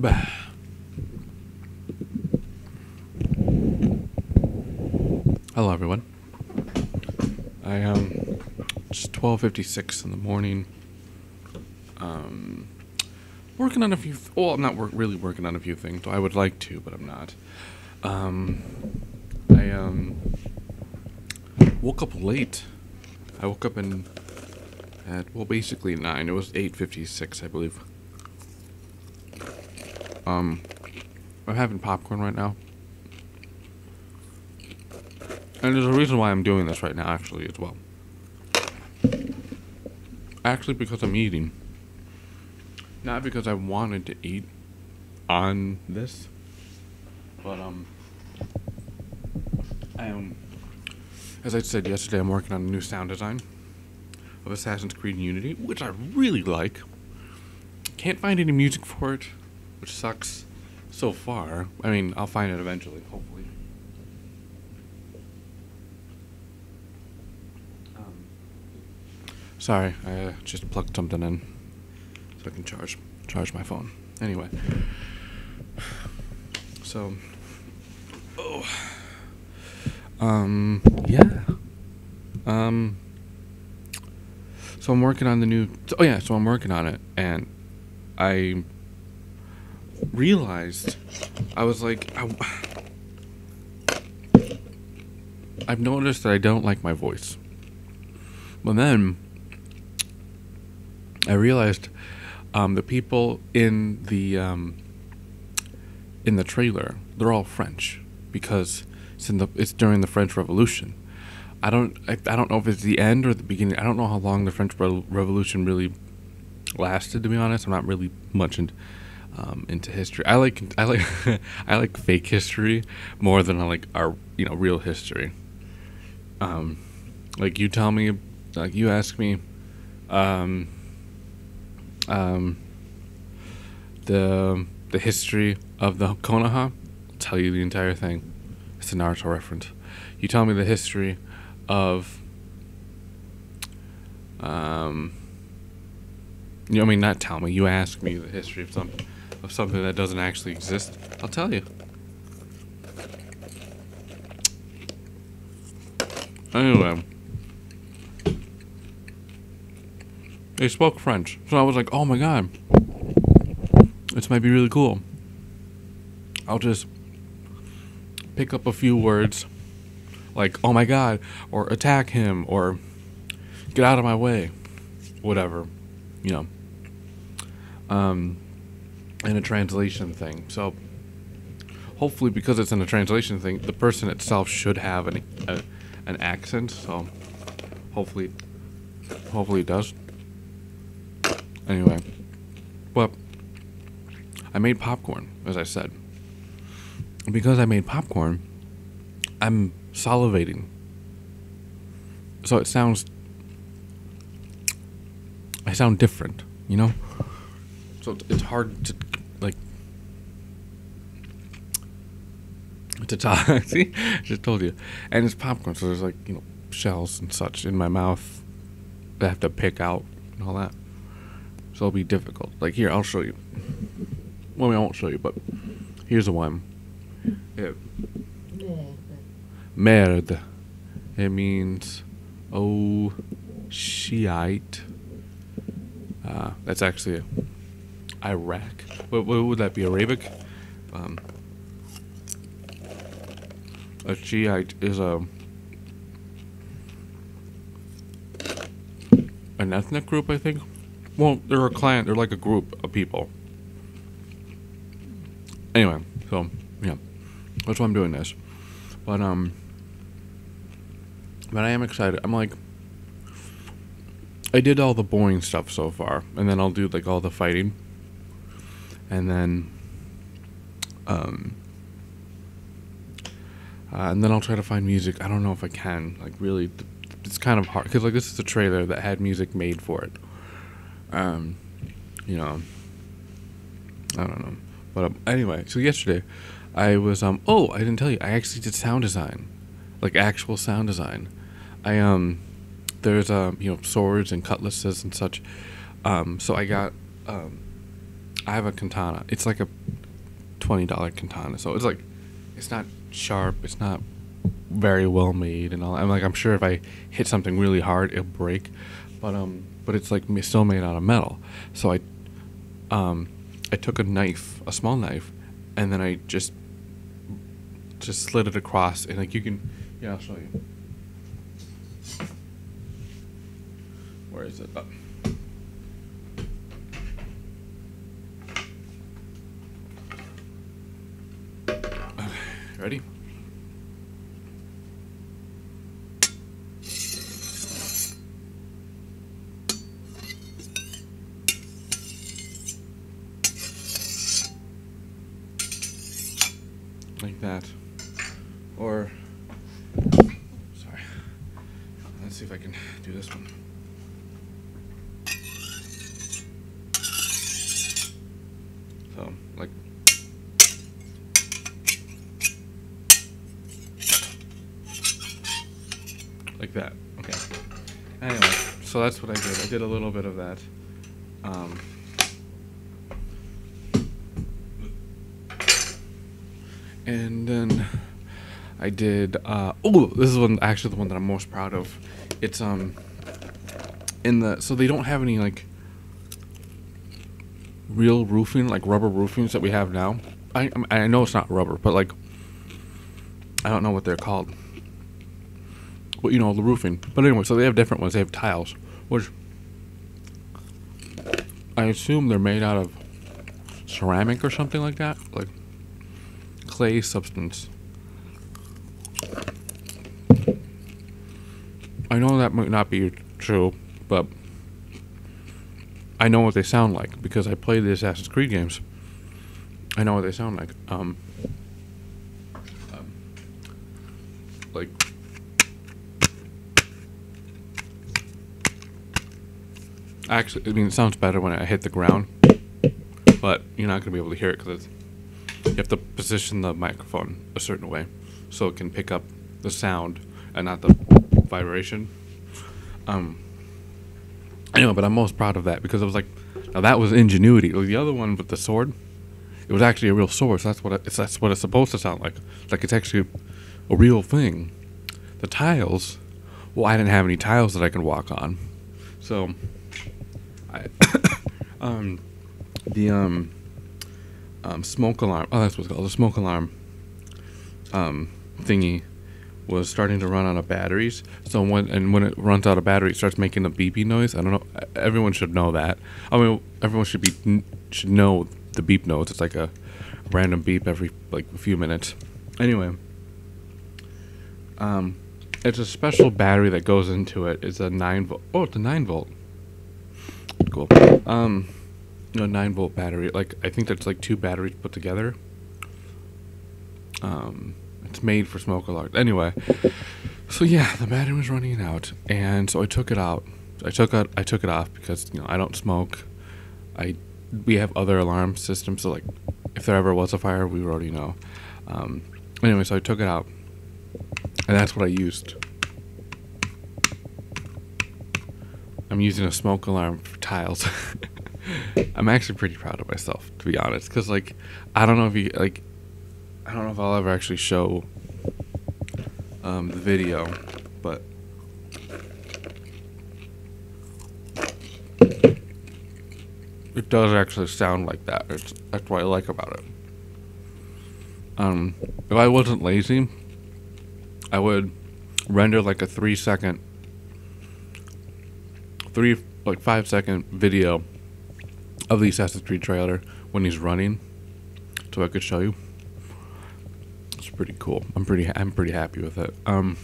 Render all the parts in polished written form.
Bah. Hello, everyone. It's 12:56 in the morning. Working on a few. Well, I'm not really working on a few things. I would like to, but I'm not. I woke up late. I woke up at basically 9. It was 8:56, I believe. I'm having popcorn right now. And there's a reason why I'm doing this right now, actually, as well. Actually, because I'm eating. Not because I wanted to eat on this. But, as I said yesterday, I'm working on a new sound design of Assassin's Creed Unity, which I really like. Can't find any music for it, which sucks so far. I mean, I'll find it eventually, hopefully. Sorry, I just plugged something in so I can charge my phone. Anyway, so, yeah, so I'm working on the new. So I'm working on it, and I realized I was like, I've noticed that I don't like my voice, but then I realized the people in the trailer, they're all French because it's during the French Revolution. I don't know if it's the end or the beginning. I don't know how long the French Revolution really lasted. To be honest, I'm not really much into history. I like I like fake history more than I like our real history. Like you tell me, like you ask me. The history of the Konoha, I'll tell you the entire thing. It's a Naruto reference. You tell me the history of not tell me. You ask me the history of something that doesn't actually exist. I'll tell you. Anyway, they spoke French, so I was like, "Oh my god, this might be really cool." I'll just pick up a few words, like "oh my god," or "attack him," or "get out of my way," whatever, in a translation thing. So hopefully, because it's in a translation thing, the person itself should have an accent. So hopefully it does. Anyway, but I made popcorn, as I said. Because I made popcorn, I'm salivating. So I sound different, So it's hard to, to talk. See? I just told you. And it's popcorn, so there's, shells and such in my mouth that I have to pick out and all that. So it'll be difficult. Like, here, I'll show you. Well, I won't show you, but here's the one. Merde. It means, oh, shite. That's actually Iraq. What would that be, Arabic? A Shiite is an ethnic group, I think. Well, they're a clan. They're like a group of people. Anyway, so yeah, that's why I'm doing this. But I am excited. I'm like, I did all the boring stuff so far, and then I'll do all the fighting, and then I'll try to find music. I don't know if I can. Really, it's kind of hard because this is a trailer that had music made for it. I don't know. But anyway, so yesterday I was I didn't tell you, I actually did sound design. Actual sound design. There's swords and cutlasses and such. So I got I have a katana. It's like a $20 katana, so it's not sharp. It's not very well made and all. I'm sure if I hit something really hard, it'll break, but it's like still made out of metal. So I took a knife, a small knife, and then I just slid it across, and like you can, yeah, I'll show you. Where is it? Ready? Like that. Or, sorry. Let's see if I can do this one. So, like that. Okay. Anyway, so that's what I did. I did a little bit of that. And then I did. This is actually the one that I'm most proud of. It's so they don't have any like real roofing, like rubber roofings that we have now. I know it's not rubber, but like I don't know what they're called. Well, you know, the roofing. But anyway, so they have different ones. They have tiles, which I assume they're made out of ceramic or something like that, like clay substance. I know that might not be true, but I know what they sound like because I played the Assassin's Creed games. I know what they sound like. Like actually, I mean, it sounds better when I hit the ground, but you're not gonna be able to hear it because you have to position the microphone a certain way so it can pick up the sound and not the vibration. Anyway, but I'm most proud of that because it was like, now that was ingenuity. Like the other one with the sword, it was actually a real sword. So that's what it's supposed to sound like. Like it's actually a real thing. The tiles, well, I didn't have any tiles that I could walk on, so the smoke alarm. Oh, that's what it's called. The smoke alarm thingy was starting to run out of batteries. So when it runs out of battery, it starts making a beeping noise. I don't know. Everyone should know that. I mean, everyone should know the beep noise. It's like a random beep every like a few minutes. Anyway, it's a special battery that goes into it. It's a 9 volt. Oh, it's a 9 volt. Cool. 9 volt battery. Like I think that's like 2 batteries put together. It's made for smoke alarms. Anyway, so yeah, the battery was running out, and so I took it out. I took it off because I don't smoke. We have other alarm systems, so like if there ever was a fire, we would already know. Anyway, so I took it out, and that's what I used. I'm using a smoke alarm for tiles. I'm actually pretty proud of myself, to be honest, because like I don't know if I'll ever actually show the video, but it does actually sound like that. That's what I like about it. If I wasn't lazy, I would render like a 5-second video of the Assassin's Creed trailer when he's running, so I could show you. It's pretty cool. I'm pretty happy with it. And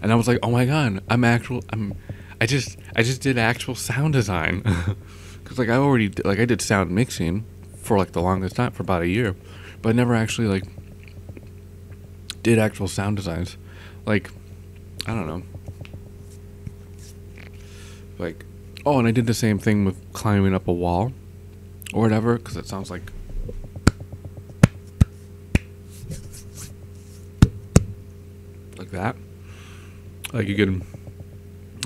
I was like, oh my god, I just did actual sound design, because like I did sound mixing for like the longest time, for about a year, but I never actually like did actual sound designs. Like I don't know. Like, oh, and I did the same thing with climbing up a wall or whatever, because it sounds like that. Like you can,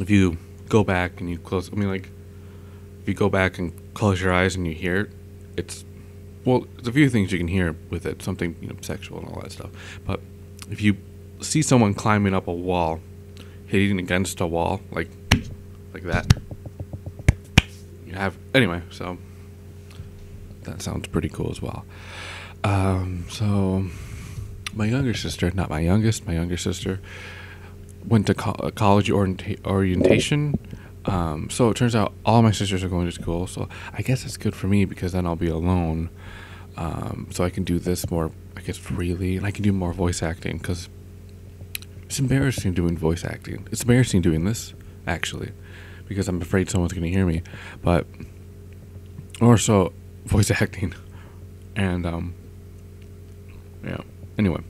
if you go back and you close, I mean like, if you go back and close your eyes and you hear it, it's, well, there's a few things you can hear with it, something, sexual and all that stuff. But if you see someone climbing up a wall, hitting against a wall, like that, anyway, so that sounds pretty cool as well. So my younger sister, not my youngest, my younger sister went to college orientation. So it turns out all my sisters are going to school, so I guess it's good for me because then I'll be alone. So I can do this more, I guess, freely, and I can do more voice acting because it's embarrassing doing voice acting. It's embarrassing doing this, actually, because I'm afraid someone's going to hear me. But, or so, voice acting. And, yeah. Anyway,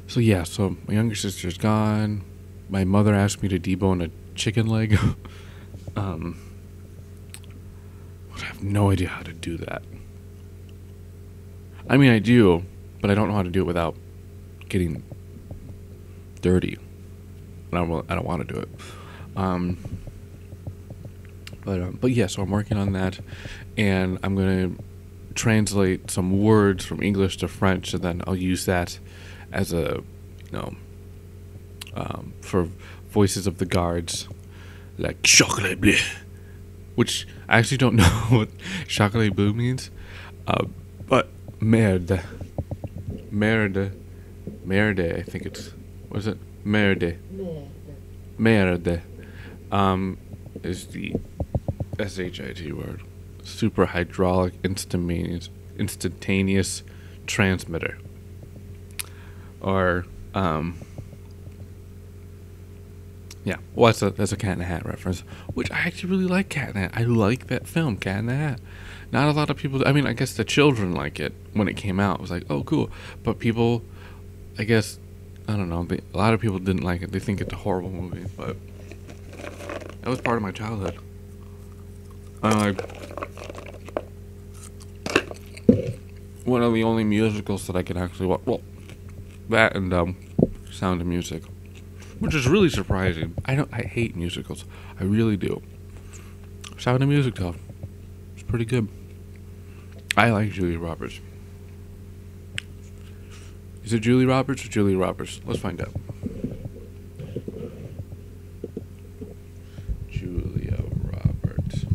so yeah, so my younger sister's gone. My mother asked me to debone a chicken leg. I have no idea how to do that. I mean, I do, but I don't know how to do it without getting dirty. I don't want to do it. But yeah, so I'm working on that, and I'm gonna translate some words from English to French, and then I'll use that as a, for voices of the guards, like chocolat bleu, which I actually don't know what chocolat bleu means, but merde, I think it's, what is it? Merde, is the SHIT word. Super hydraulic instantaneous transmitter. Or, yeah, well, that's a Cat in the Hat reference, which I actually really like. Cat in the Hat. I like that film, Cat in the Hat. Not a lot of people, I mean, I guess the children like it when it came out. It was like, oh, cool. But people, I guess, I don't know, a lot of people didn't like it. They think it's a horrible movie, but that was part of my childhood. One of the only musicals that I can actually watch. Well, that and Sound of Music, which is really surprising. I hate musicals. I really do. Sound of Music, though, it's pretty good. I like Julia Roberts. Is it Julie Roberts or Julia Roberts? Let's find out. Julia Roberts.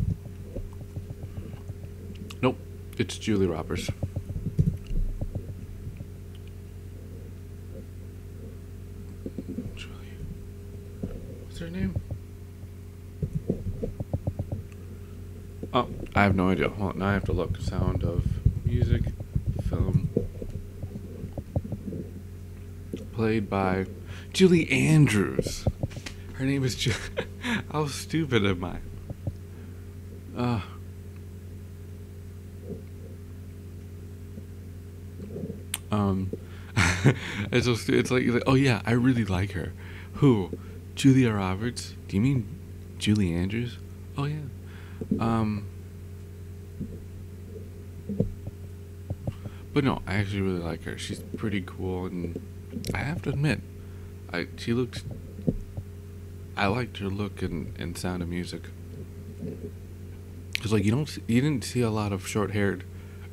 Nope, it's Julie Roberts. Julie. What's her name? Oh, I have no idea. Hold on, now I have to look. Sound of Music, film. Played by Julie Andrews. Her name is How stupid am I? It's so it's like, oh yeah, I really like her. Who? Julia Roberts? Do you mean Julie Andrews? Oh yeah. But no, I actually really like her. She's pretty cool, and I have to admit, I liked her look and Sound of Music. Cause like you didn't see a lot of short-haired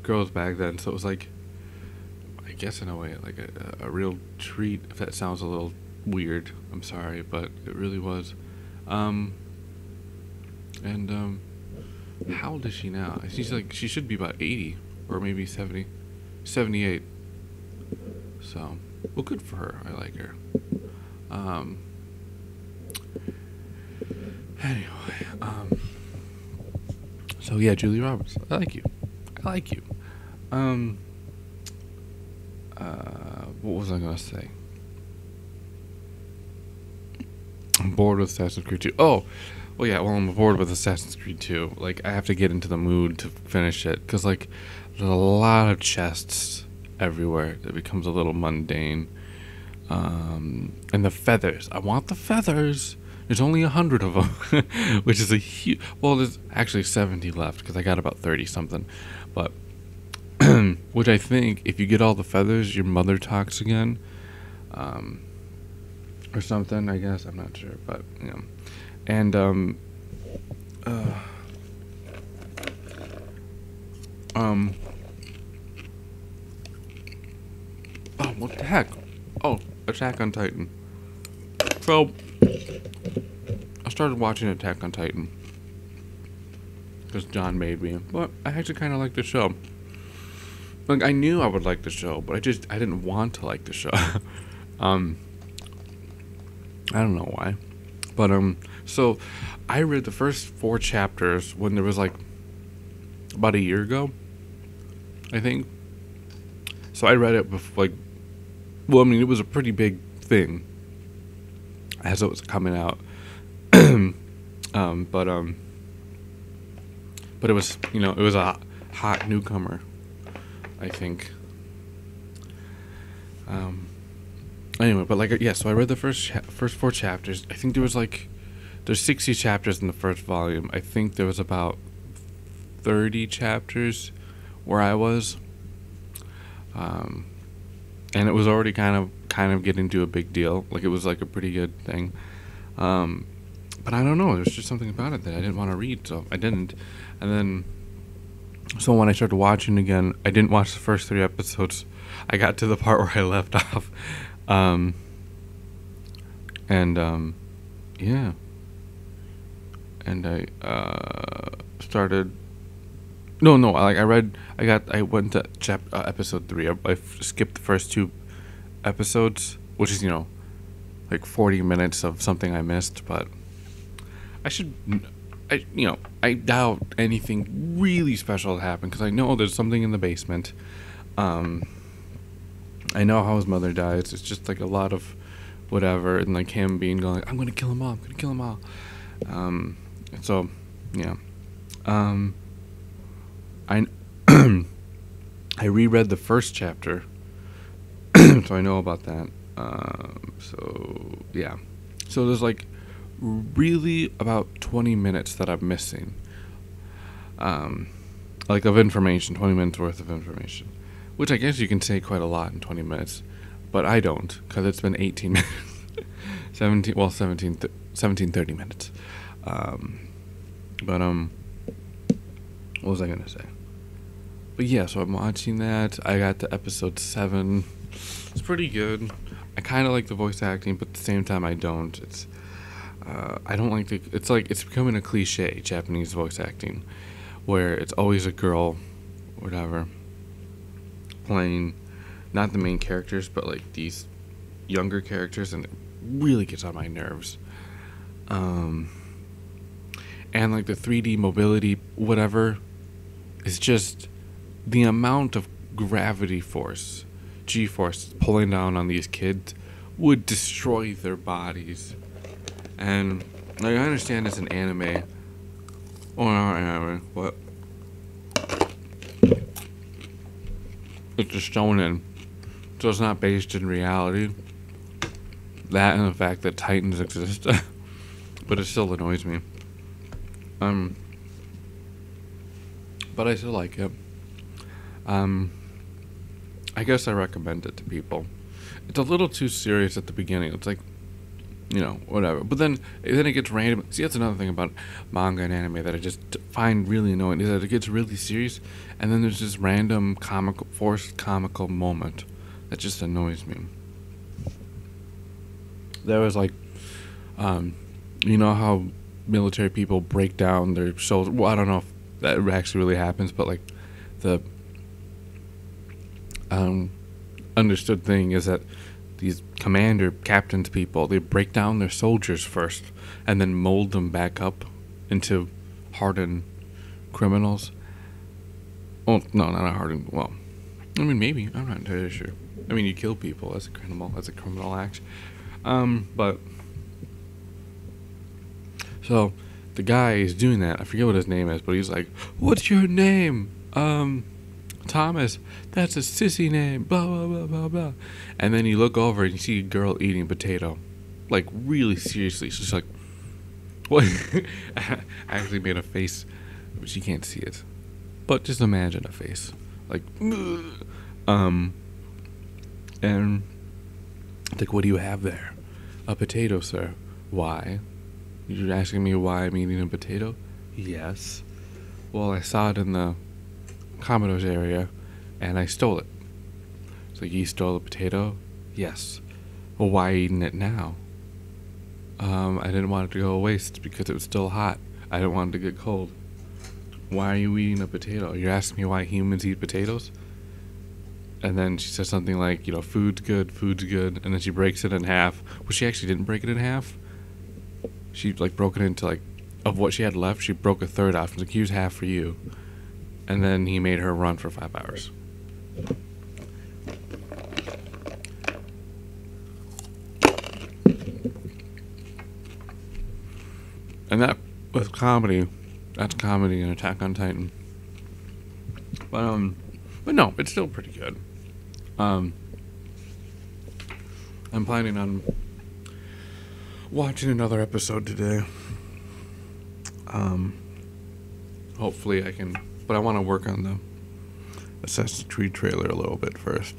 girls back then, so it was like, I guess in a way, like a real treat. If that sounds a little weird, I'm sorry, but it really was. How old is she now? She should be about 80 or maybe 70, 78. So, well, good for her. I like her. Anyway, so yeah, Julie Roberts. I like you. What was I gonna say? I'm bored with Assassin's Creed 2. Oh, well, yeah, well, I'm bored with Assassin's Creed 2. Like, I have to get into the mood to finish it, because, like, there's a lot of chests everywhere. It becomes a little mundane. And the feathers. I want the feathers. There's only 100 of them, which is a huge... Well, there's actually 70 left, because I got about 30-something. But, which I think, if you get all the feathers, your mother talks again. or something. I guess I'm not sure, but and uh, um, oh, what the heck? Oh, Attack on Titan. So I started watching Attack on Titan because John made me, but I actually kind of like the show. Like, I knew I would like the show, but I didn't want to like the show. I don't know why, but so I read the first 4 chapters when there was like about a year ago, I think. So I read it before, like, well, I mean, it was a pretty big thing as it was coming out. um, but um, but it was, it was a hot newcomer, I think. Anyway, but like, yeah. So I read the first 4 chapters. I think there's 60 chapters in the first volume. I think there was about 30 chapters where I was, and it was already kind of getting to a big deal. Like, it was like a pretty good thing. But I don't know. There's just something about it that I didn't want to read, so I didn't. And then, so when I started watching again, I didn't watch the first 3 episodes. I got to the part where I left off. Yeah. And I started. No. I went to episode 3. I skipped the first 2 episodes, which is like 40 minutes of something I missed. But I doubt anything really special will happen because I know there's something in the basement. I know how his mother dies. It's just like a lot of whatever, and like him being going, like, I'm gonna kill them all. I'm gonna kill them all. So yeah. I I reread the first chapter, so I know about that. So yeah. So there's like really about 20 minutes that I'm missing. Like of information, 20 minutes worth of information, which I guess you can say quite a lot in 20 minutes, but I don't, because it's been 18 minutes. 17 30 minutes. But what was I gonna say? But yeah, so I'm watching that. I got to episode 7. It's pretty good. I kind of like the voice acting, but at the same time I don't. I don't like it's like it's becoming a cliche, Japanese voice acting, where it's always a girl, whatever, playing not the main characters, but like these younger characters, and it really gets on my nerves. And like the 3D mobility, whatever, is just the amount of gravity force, G-force pulling down on these kids would destroy their bodies. And like, I understand it's an anime, or not anime, but it's a shonen, so it's not based in reality. That and the fact that Titans exist, but it still annoys me. But I still like it. I guess I recommend it to people. It's a little too serious at the beginning. It's like, whatever. But then it gets random. See, that's another thing about manga and anime that I just find really annoying, is that it gets really serious, and then there's this random forced comical moment that just annoys me. There was like, you know how military people break down their shoulders? Well, I don't know if that actually really happens, but like the understood thing is that these captains people, they break down their soldiers first and then mold them back up into hardened criminals. Oh, no, not hardened. Well, I mean, maybe. I'm not entirely sure. I mean, you kill people. That's a criminal act. But so the guy is doing that. I forget what his name is, but he's like, "What's your name?" Thomas. That's a sissy name. Blah blah blah blah blah. And then you look over and you see a girl eating potato, like really seriously. She's like, "What?" I actually made a face, but you can't see it. But just imagine a face, like, and like, what do you have there? A potato, sir. Why? You're asking me why I'm eating a potato? Yes. Well, I saw it in the Commodore's area, and I stole it. So you stole a potato? Yes. Well, why are you eating it now? I didn't want it to go to waste because it was still hot. I didn't want it to get cold. Why are you eating a potato? You're asking me why humans eat potatoes? And then she says something like, food's good, food's good. And then she breaks it in half. Well, she actually didn't break it in half. She, broke it into, of what she had left, she broke a third off. She's like, here's half for you. And then he made her run for 5 hours. And that was comedy. That's comedy in Attack on Titan. But no, it's still pretty good. I'm planning on watching another episode today. Hopefully I can, but I want to work on the Assassin's Creed trailer a little bit first.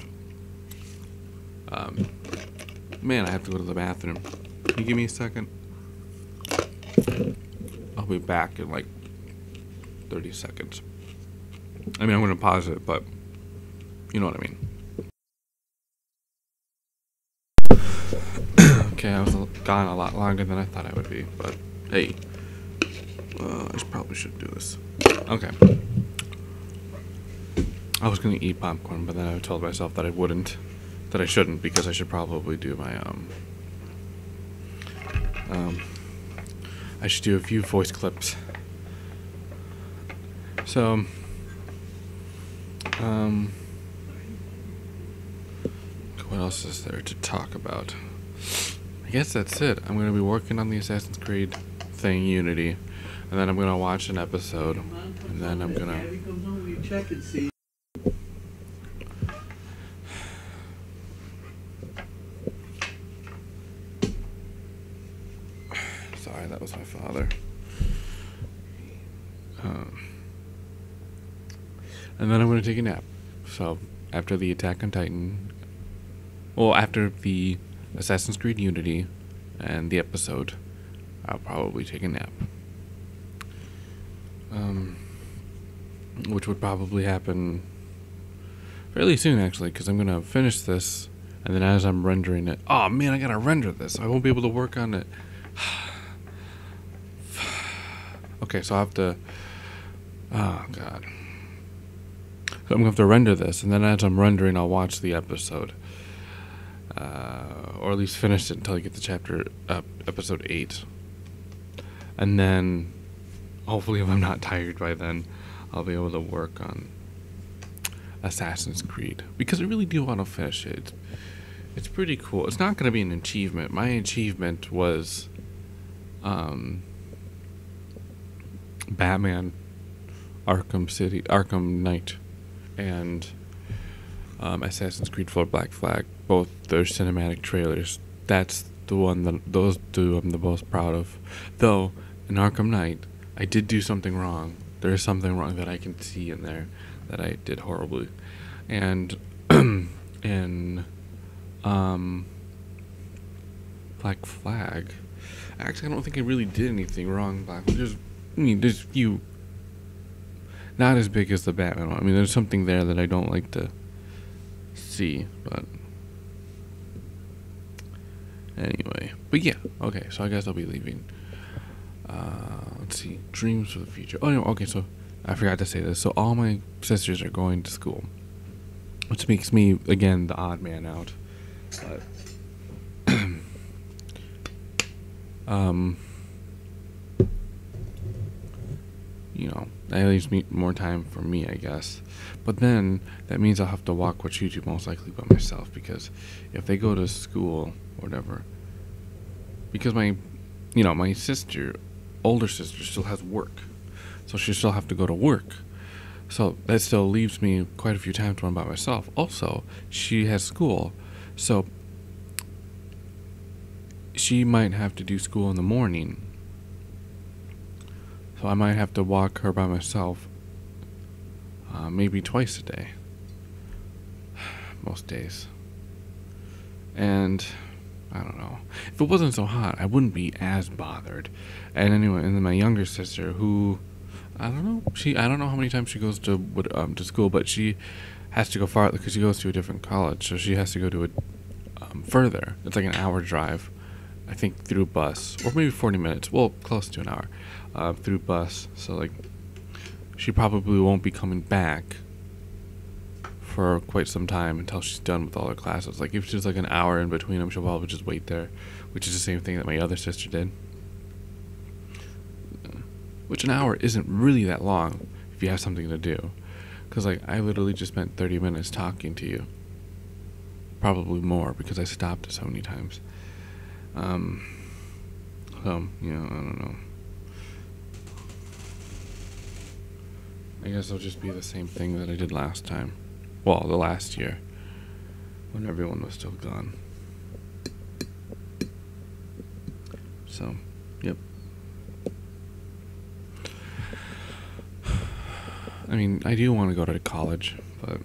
Man, I have to go to the bathroom. Can you give me a second? I'll be back in 30 seconds. I mean, I'm going to pause it, but you know what I mean. Okay, I was gone a lot longer than I thought I would be, but hey, I probably should do this. Okay. I was going to eat popcorn, but then I told myself that I shouldn't, because I should probably do my, I should do a few voice clips. So, what else is there to talk about? I guess that's it. I'm going to be working on the Assassin's Creed thing, Unity, and then I'm going to watch an episode, and then I'm going to... Sorry, that was my father. And then I'm going to take a nap. So, after the Attack on Titan... Well, after the Assassin's Creed Unity and the episode, I'll probably take a nap. Which would probably happen fairly soon, actually, because I'm going to finish this, and then as I'm rendering it... Oh, man, I got to render this. I won't be able to work on it. Okay, so I have to... Oh, God. So I'm going to have to render this, and then as I'm rendering, I'll watch the episode. Or at least finish it until I get to episode 8. And then, hopefully if I'm not tired by then, I'll be able to work on Assassin's Creed. Because I really do want to finish it. It's pretty cool. It's not going to be an achievement. My achievement was... Batman, Arkham Knight, and Assassin's Creed 4 Black Flag, both their cinematic trailers. That's the one those two I'm the most proud of. Though in Arkham Knight, I did do something wrong. There is something wrong that I can see in there that I did horribly, and in Black Flag, actually I don't think I really did anything wrong. There's few, not as big as the Batman one. I mean, there's something there that I don't like to see, but anyway. But yeah, okay, so I guess I'll be leaving. Let's see, dreams for the future. Oh, no, okay, so I forgot to say this. So all my sisters are going to school, which makes me, again, the odd man out. But, that leaves me more time for me, I guess. But then that means I'll have to walk what you do most likely by myself, because if they go to school or whatever, because my older sister still has work, so she still have to go to work. So that still leaves me quite a few times to run by myself. Also, she has school, so she might have to do school in the morning. So I might have to walk her by myself, maybe twice a day, most days. And I don't know. If it wasn't so hot, I wouldn't be as bothered. And anyway, and then my younger sister, who I don't know, I don't know how many times she goes to school, but she has to go far because she goes to a different college, so she has to go to a further. It's like an hour drive, I think, through bus, or maybe 40 minutes. Well, close to an hour, through bus. So like, she probably won't be coming back for quite some time until she's done with all her classes. Like if there's like an hour in between them, she'll probably just wait there, which is the same thing that my other sister did. Which an hour isn't really that long if you have something to do. Because like I literally just spent 30 minutes talking to you. Probably more because I stopped so many times. So, yeah, I don't know. I guess it'll just be the same thing that I did last time. Well, the last year. When everyone was still gone. So, yep. I mean, I do want to go to college, but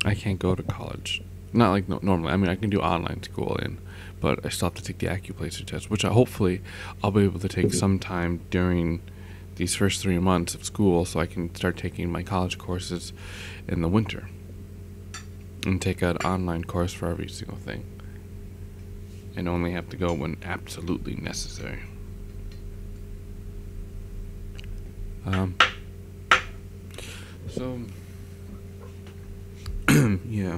I can't go to college. Not like normally. I mean, I can do online schooling, but I still have to take the Acuplacer test, which hopefully I'll be able to take sometime during these first 3 months of school, so I can start taking my college courses in the winter and take an online course for every single thing, and only have to go when absolutely necessary. So yeah.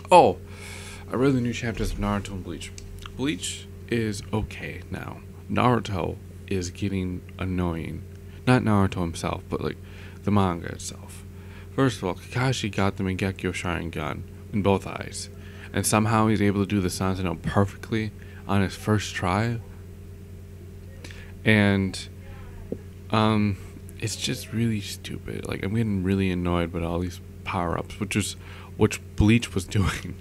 Oh, I read the new chapters of Naruto and Bleach. Bleach is okay now. Naruto is getting annoying. Not Naruto himself, but like the manga itself. First of all, Kakashi got the Mangekyo Sharingan in both eyes, and somehow he's able to do the Susanoo perfectly on his first try. And it's just really stupid. Like I'm getting really annoyed by all these power-ups, which Bleach was doing.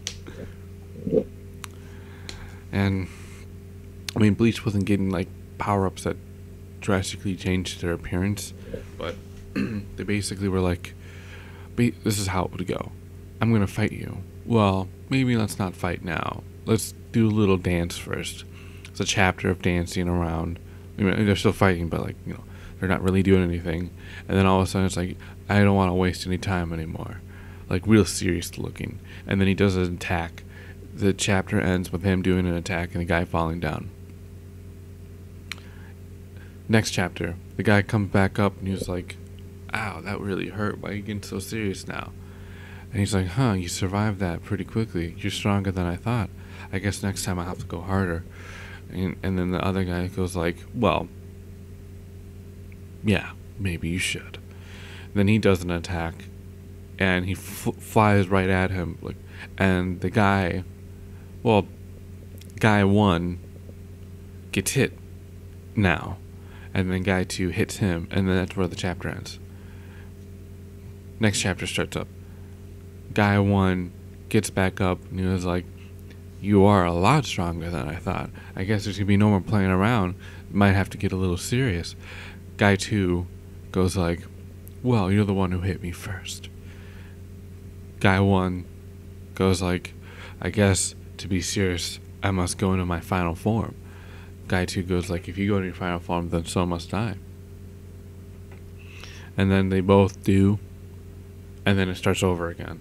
And I mean, Bleach wasn't getting like power-ups that drastically changed their appearance, but they basically were like, this is how it would go. I'm gonna fight you. Well, maybe let's not fight now. Let's do a little dance first. It's a chapter of dancing around. I mean, they're still fighting, but like, they're not really doing anything. And then all of a sudden it's like, I don't want to waste any time anymore. Like real serious looking. And then he does an attack. The chapter ends with him doing an attack and the guy falling down. Next chapter, the guy comes back up and he's like, ow, that really hurt. Why are you getting so serious now? And he's like, you survived that pretty quickly. You're stronger than I thought. I guess next time I'll have to go harder. And then the other guy goes like, well, yeah, maybe you should. Then he does an attack, and he flies right at him, like, and the guy, guy 1 gets hit now, and then guy 2 hits him, and then that's where the chapter ends. Next chapter starts up. Guy 1 gets back up, and he was like, you are a lot stronger than I thought. I guess there's gonna be no more playing around. Might have to get a little serious. Guy 2 goes like, well, you're the one who hit me first. Guy 1 goes like, I guess to be serious, I must go into my final form. Guy 2 goes like, if you go into your final form, then so must I. And then they both do, and then it starts over again.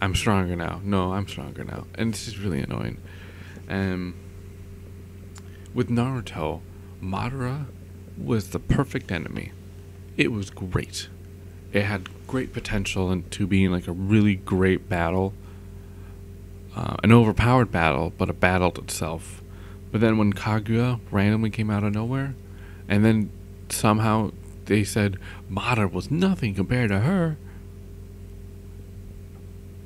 I'm stronger now. No, I'm stronger now. And this is really annoying. With Naruto, Madara was the perfect enemy. It was great. It had great potential into being like a really great battle. An overpowered battle, but it battled itself. But then when Kaguya randomly came out of nowhere, and then somehow they said Madara was nothing compared to her,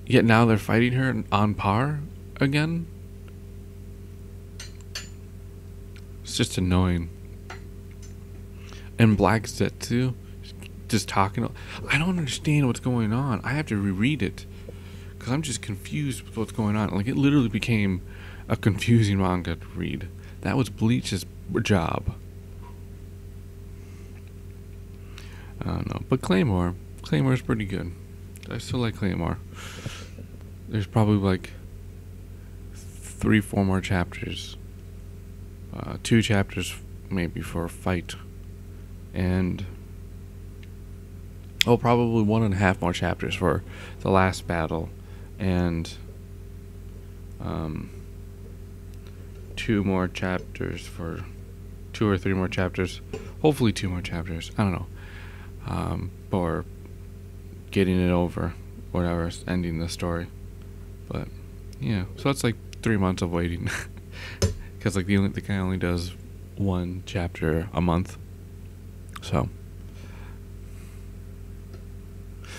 yet now they're fighting her on par again? It's just annoying. And Black Zetsu just talking. I don't understand what's going on. I have to reread it because I'm just confused with what's going on. Like, it literally became a confusing manga to read. That was Bleach's job. I don't know. But Claymore's pretty good. I still like Claymore. there's probably like 3, 4 more chapters. 2 chapters maybe for a fight, and probably 1.5 more chapters for the last battle, and 2 more chapters for 2 or 3 more chapters. Hopefully 2 more chapters. I don't know. Or getting it over, whatever, ending the story. But yeah, so that's like 3 months of waiting, because like the guy only does 1 chapter a month. So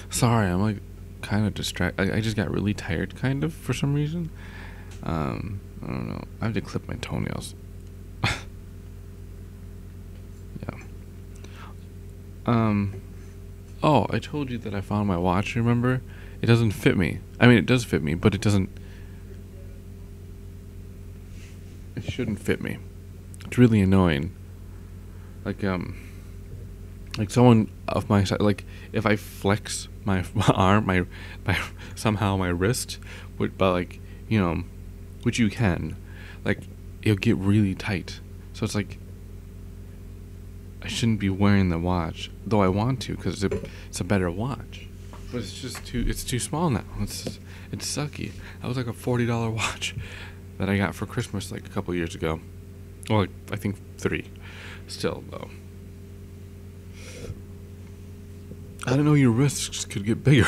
sorry, I'm like kind of distracted. I just got really tired, kind of, for some reason. I don't know. I have to clip my toenails. Yeah. Oh, I told you that I found my watch, remember? It doesn't fit me. I mean, it does fit me, but it doesn't... It shouldn't fit me. It's really annoying. Like someone of my side, like, if I flex my arm, my somehow my wrist, but like, you know, which you can, like, it'll get really tight. So it's like, I shouldn't be wearing the watch, though I want to, because it's a better watch. But it's just too small now. It's sucky. That was like a $40 watch that I got for Christmas like a couple years ago. Well, like, I think 3. Still, though. I didn't know your wrists could get bigger.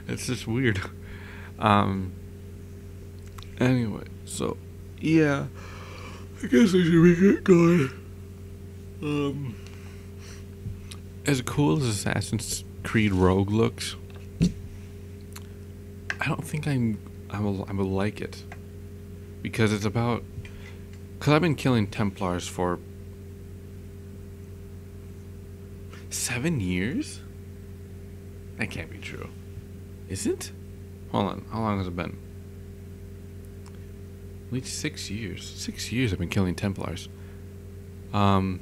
It's just weird. Anyway, so yeah, I guess I should get going. As cool as Assassin's Creed Rogue looks, I don't think I will like it, because it's about, because I've been killing Templars for 7 years. That can't be true. Is it? Hold on. How long has it been? At least 6 years. 6 years I've been killing Templars. And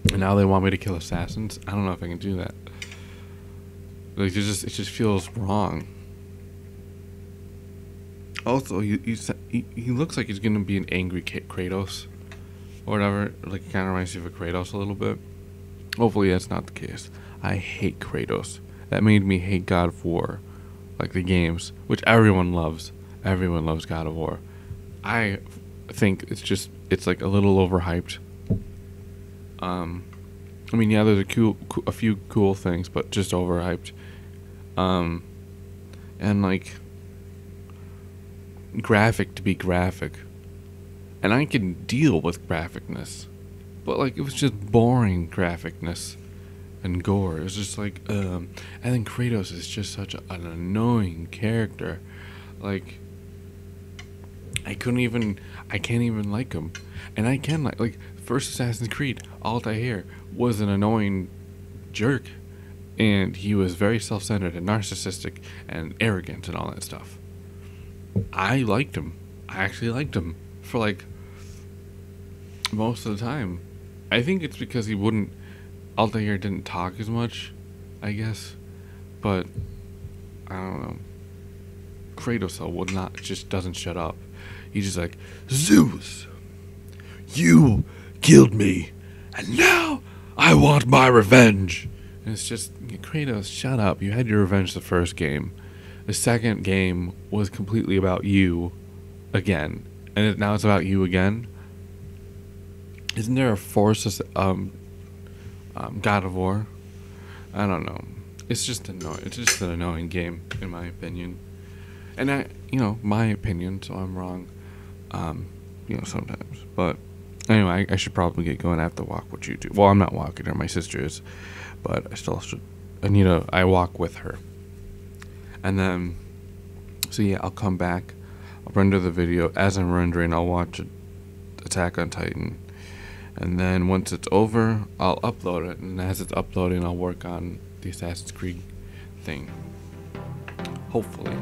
now they want me to kill assassins. I don't know if I can do that. Like, it just feels wrong. Also, he looks like he's gonna be an angry Kratos, or whatever. Like, it kind of reminds me of a Kratos a little bit. Hopefully that's not the case. I hate Kratos. That made me hate God of War, like the games, which everyone loves. Everyone loves God of War. I think it's like a little overhyped. I mean, yeah, there's a few cool things, but just overhyped. And like, graphic to be graphic, and I can deal with graphicness, but like, it was just boring graphicness and gore. It was just like, and then Kratos is just such an annoying character. Like, I can't even like him. And I can like first Assassin's Creed, Altair was an annoying jerk, and he was very self-centered and narcissistic and arrogant and all that stuff. I liked him. I actually liked him for like most of the time. I think it's because Altair didn't talk as much, I guess, but I don't know. Kratos though just doesn't shut up. He's just like, Zeus, you killed me, and now I want my revenge. And it's just, Kratos, shut up. You had your revenge the first game. The second game was completely about you again, and now it's about you again. Isn't there a fourth God of War? I don't know. It's just annoying. It's just an annoying game, in my opinion. And my opinion, so I'm wrong. Sometimes. But anyway, I should probably get going. I have to walk what you do. Well, I'm not walking her. My sister is, but I still should. I walk with her. And then, so yeah, I'll come back. I'll render the video. As I'm rendering, I'll watch Attack on Titan. And then once it's over, I'll upload it. And as it's uploading, I'll work on the Assassin's Creed thing. Hopefully.